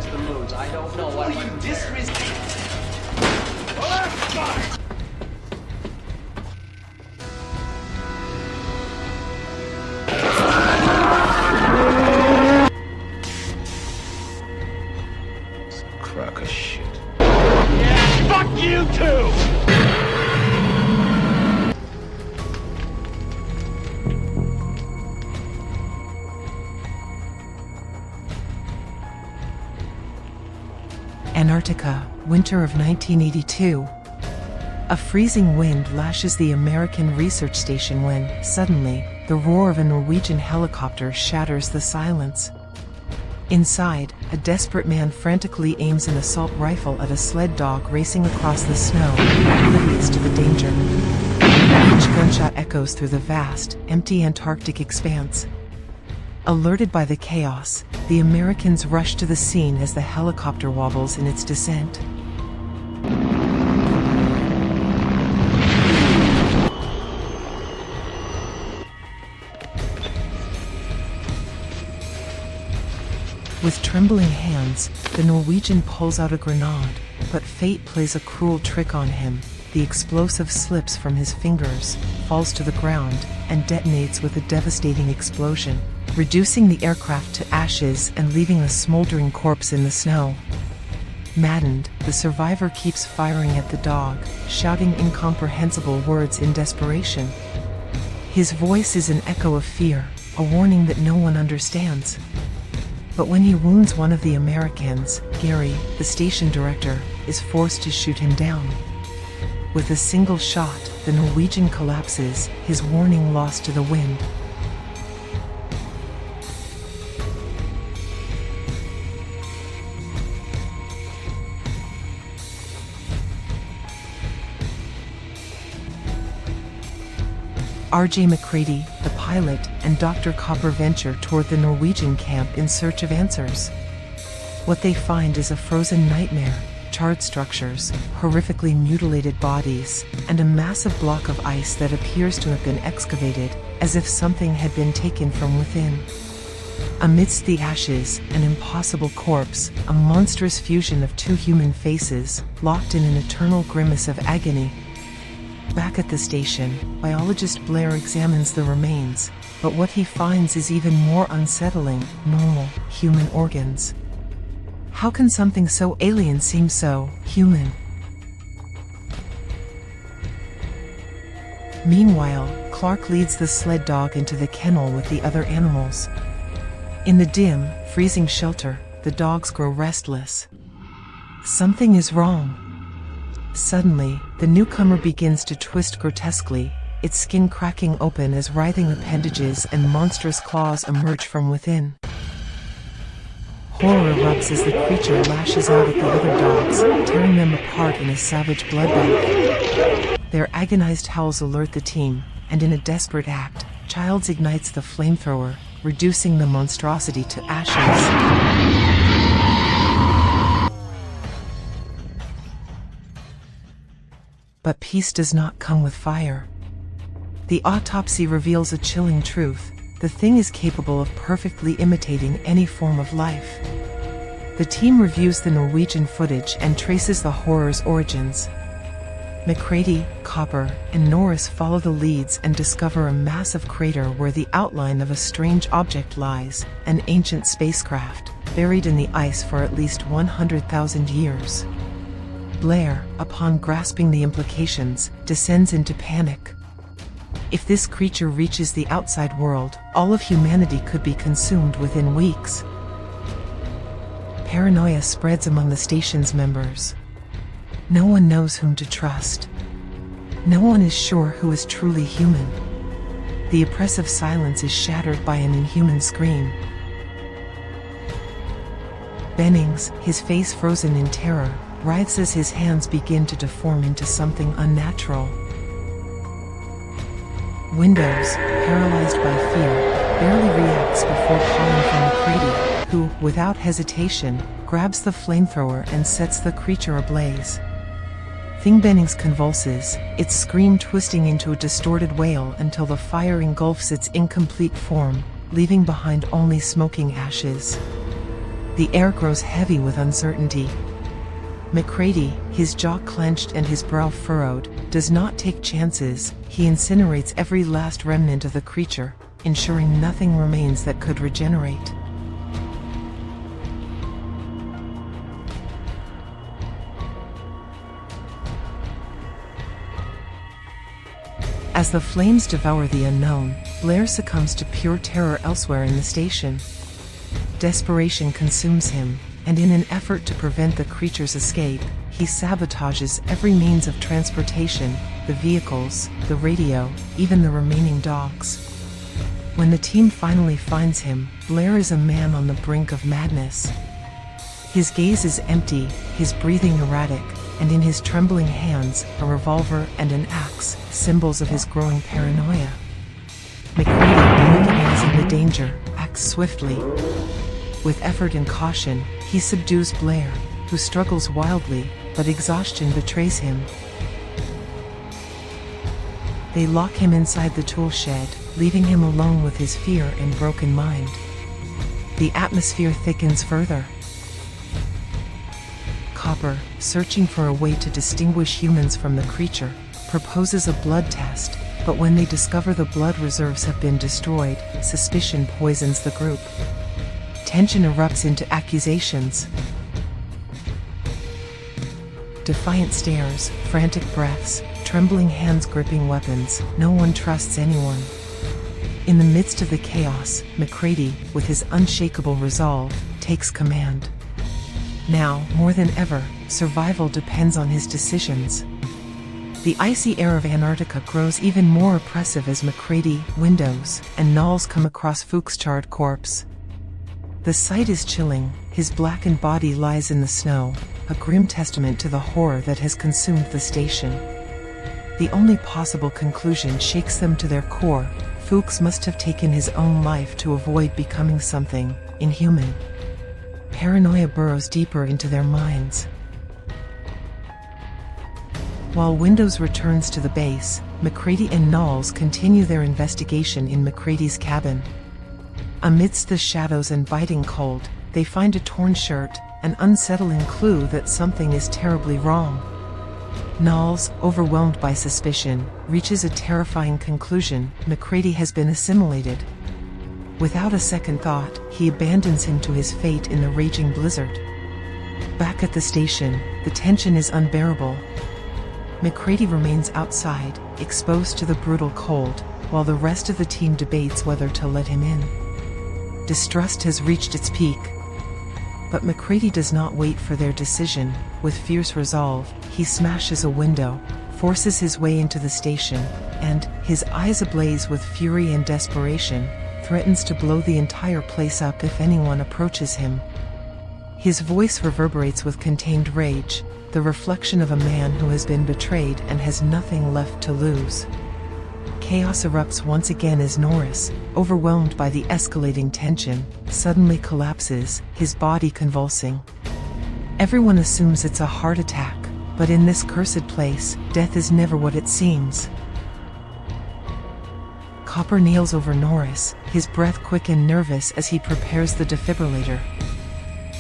Mr. Moons. I don't know what you Crock of shit. Yeah, fuck you too! Antarctica, winter of 1982. A freezing wind lashes the American research station when, suddenly, the roar of a Norwegian helicopter shatters the silence. Inside, a desperate man frantically aims an assault rifle at a sled dog racing across the snow, oblivious to the danger. Each gunshot echoes through the vast, empty Antarctic expanse. Alerted by the chaos, the Americans rush to the scene as the helicopter wobbles in its descent. With trembling hands, the Norwegian pulls out a grenade, but fate plays a cruel trick on him. The explosive slips from his fingers, falls to the ground, and detonates with a devastating explosion, reducing the aircraft to ashes and leaving a smoldering corpse in the snow. Maddened, the survivor keeps firing at the dog, shouting incomprehensible words in desperation. His voice is an echo of fear, a warning that no one understands. But when he wounds one of the Americans, Gary, the station director, is forced to shoot him down. With a single shot, the Norwegian collapses, his warning lost to the wind. R.J. MacReady, the pilot, and Dr. Copper venture toward the Norwegian camp in search of answers. What they find is a frozen nightmare, charred structures, horrifically mutilated bodies, and a massive block of ice that appears to have been excavated, as if something had been taken from within. Amidst the ashes, an impossible corpse, a monstrous fusion of two human faces, locked in an eternal grimace of agony. Back at the station, biologist Blair examines the remains, but what he finds is even more unsettling: normal, human organs. How can something so alien seem so human? Meanwhile, Clark leads the sled dog into the kennel with the other animals. In the dim, freezing shelter, the dogs grow restless. Something is wrong. Suddenly, the newcomer begins to twist grotesquely, its skin cracking open as writhing appendages and monstrous claws emerge from within. Horror erupts as the creature lashes out at the other dogs, tearing them apart in a savage bloodbath. Their agonized howls alert the team, and in a desperate act, Childs ignites the flamethrower, reducing the monstrosity to ashes. But peace does not come with fire. The autopsy reveals a chilling truth: the thing is capable of perfectly imitating any form of life. The team reviews the Norwegian footage and traces the horror's origins. MacReady, Copper, and Norris follow the leads and discover a massive crater where the outline of a strange object lies, an ancient spacecraft, buried in the ice for at least 100,000 years. Blair, upon grasping the implications, descends into panic. If this creature reaches the outside world, all of humanity could be consumed within weeks. Paranoia spreads among the station's members. No one knows whom to trust. No one is sure who is truly human. The oppressive silence is shattered by an inhuman scream. Bennings, his face frozen in terror, writhes as his hands begin to deform into something unnatural. Windows, paralyzed by fear, barely reacts before calling for MacReady, who, without hesitation, grabs the flamethrower and sets the creature ablaze. Thing Bennings convulses, its scream twisting into a distorted wail until the fire engulfs its incomplete form, leaving behind only smoking ashes. The air grows heavy with uncertainty. MacReady, his jaw clenched and his brow furrowed, does not take chances. He incinerates every last remnant of the creature, ensuring nothing remains that could regenerate. As the flames devour the unknown, Blair succumbs to pure terror elsewhere in the station. Desperation consumes him, and in an effort to prevent the creature's escape, he sabotages every means of transportation, the vehicles, the radio, even the remaining dogs. When the team finally finds him, Blair is a man on the brink of madness. His gaze is empty, his breathing erratic, and in his trembling hands, a revolver and an axe, symbols of his growing paranoia. MacReady, recognizing the danger, acts swiftly. With effort and caution, he subdues Blair, who struggles wildly, but exhaustion betrays him. They lock him inside the tool shed, leaving him alone with his fear and broken mind. The atmosphere thickens further. Copper, searching for a way to distinguish humans from the creature, proposes a blood test, but when they discover the blood reserves have been destroyed, suspicion poisons the group. Tension erupts into accusations. Defiant stares, frantic breaths, trembling hands gripping weapons, no one trusts anyone. In the midst of the chaos, MacReady, with his unshakable resolve, takes command. Now, more than ever, survival depends on his decisions. The icy air of Antarctica grows even more oppressive as MacReady, Windows, and Knowles come across Fuchs' charred corpse. The sight is chilling. His blackened body lies in the snow, a grim testament to the horror that has consumed the station. The only possible conclusion shakes them to their core. Fuchs must have taken his own life to avoid becoming something inhuman. Paranoia burrows deeper into their minds. While Windows returns to the base, MacReady and Knowles continue their investigation in MacReady's cabin. Amidst the shadows and biting cold, they find a torn shirt, an unsettling clue that something is terribly wrong. Knowles, overwhelmed by suspicion, reaches a terrifying conclusion: MacReady has been assimilated. Without a second thought, he abandons him to his fate in the raging blizzard. Back at the station, the tension is unbearable. MacReady remains outside, exposed to the brutal cold, while the rest of the team debates whether to let him in. Distrust has reached its peak. But MacReady does not wait for their decision. With fierce resolve, he smashes a window, forces his way into the station, and, his eyes ablaze with fury and desperation, threatens to blow the entire place up if anyone approaches him. His voice reverberates with contained rage, the reflection of a man who has been betrayed and has nothing left to lose. Chaos erupts once again as Norris, overwhelmed by the escalating tension, suddenly collapses, his body convulsing. Everyone assumes it's a heart attack, but in this cursed place, death is never what it seems. Copper kneels over Norris, his breath quick and nervous as he prepares the defibrillator.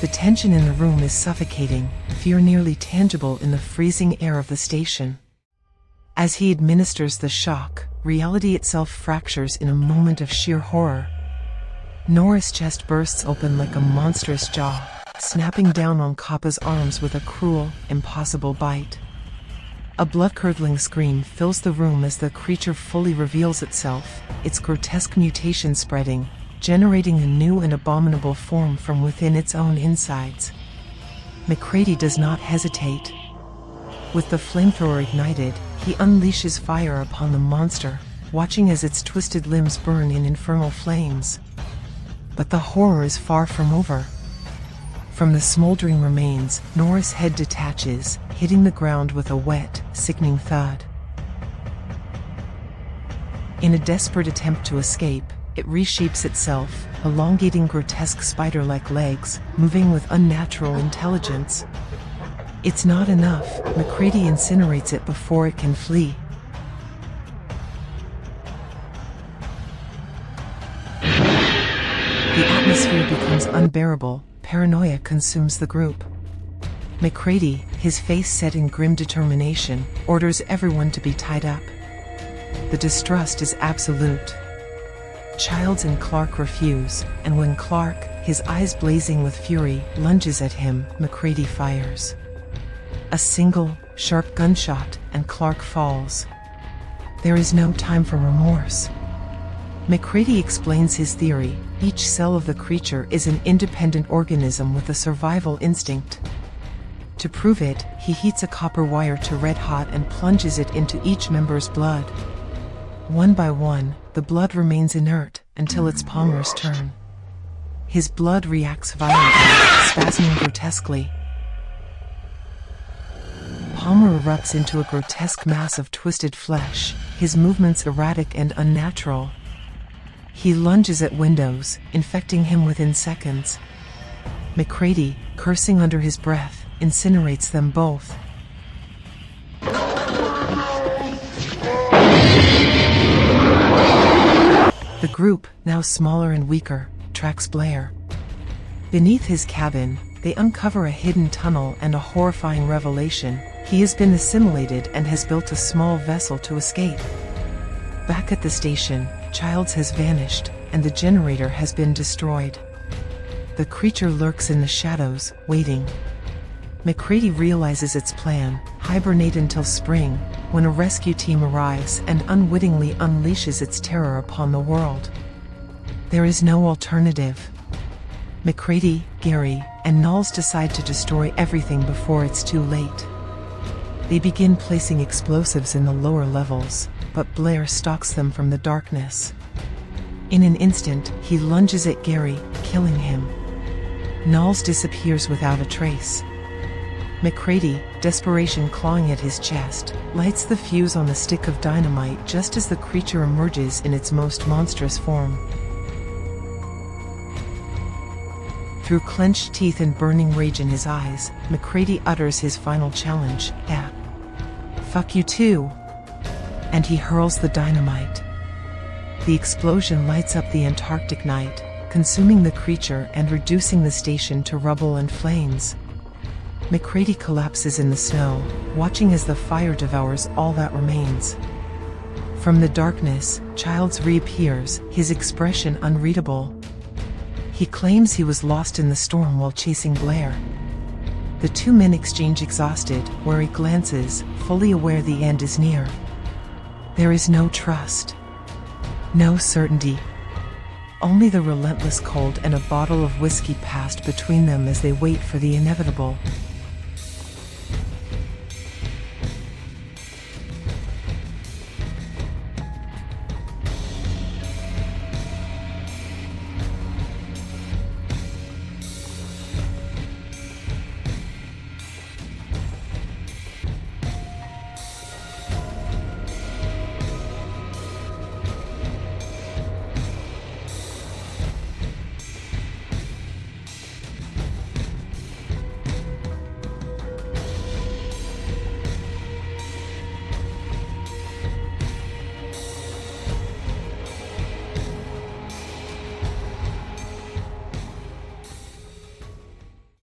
The tension in the room is suffocating, fear nearly tangible in the freezing air of the station. As he administers the shock, reality itself fractures in a moment of sheer horror. Norris' chest bursts open like a monstrous jaw, snapping down on Coppa's arms with a cruel, impossible bite. A blood-curdling scream fills the room as the creature fully reveals itself, its grotesque mutation spreading, generating a new and abominable form from within its own insides. MacReady does not hesitate. With the flamethrower ignited, he unleashes fire upon the monster, watching as its twisted limbs burn in infernal flames. But the horror is far from over. From the smoldering remains, Norris' head detaches, hitting the ground with a wet, sickening thud. In a desperate attempt to escape, it reshapes itself, elongating grotesque spider-like legs, moving with unnatural intelligence. It's not enough. MacReady incinerates it before it can flee. The atmosphere becomes unbearable. Paranoia consumes the group. MacReady, his face set in grim determination, orders everyone to be tied up. The distrust is absolute. Childs and Clark refuse, and when Clark, his eyes blazing with fury, lunges at him, MacReady fires. A single, sharp gunshot, and Clark falls. There is no time for remorse. MacReady explains his theory: each cell of the creature is an independent organism with a survival instinct. To prove it, he heats a copper wire to red hot and plunges it into each member's blood. One by one, the blood remains inert until it's Palmer's turn. His blood reacts violently, spasming grotesquely. Palmer erupts into a grotesque mass of twisted flesh, his movements erratic and unnatural. He lunges at Windows, infecting him within seconds. MacReady, cursing under his breath, incinerates them both. The group, now smaller and weaker, tracks Blair. Beneath his cabin, they uncover a hidden tunnel and a horrifying revelation: he has been assimilated and has built a small vessel to escape. Back at the station, Childs has vanished, and the generator has been destroyed. The creature lurks in the shadows, waiting. MacReady realizes its plan: hibernate until spring, when a rescue team arrives and unwittingly unleashes its terror upon the world. There is no alternative. MacReady, Gary, and Knowles decide to destroy everything before it's too late. They begin placing explosives in the lower levels, but Blair stalks them from the darkness. In an instant, he lunges at Gary, killing him. Knowles disappears without a trace. MacReady, desperation clawing at his chest, lights the fuse on the stick of dynamite just as the creature emerges in its most monstrous form. Through clenched teeth and burning rage in his eyes, MacReady utters his final challenge: "Fuck you too!" And he hurls the dynamite. The explosion lights up the Antarctic night, consuming the creature and reducing the station to rubble and flames. MacReady collapses in the snow, watching as the fire devours all that remains. From the darkness, Childs reappears, his expression unreadable. He claims he was lost in the storm while chasing Blair. The two men exchange exhausted, wary glances, fully aware the end is near. There is no trust. No certainty. Only the relentless cold and a bottle of whiskey passed between them as they wait for the inevitable.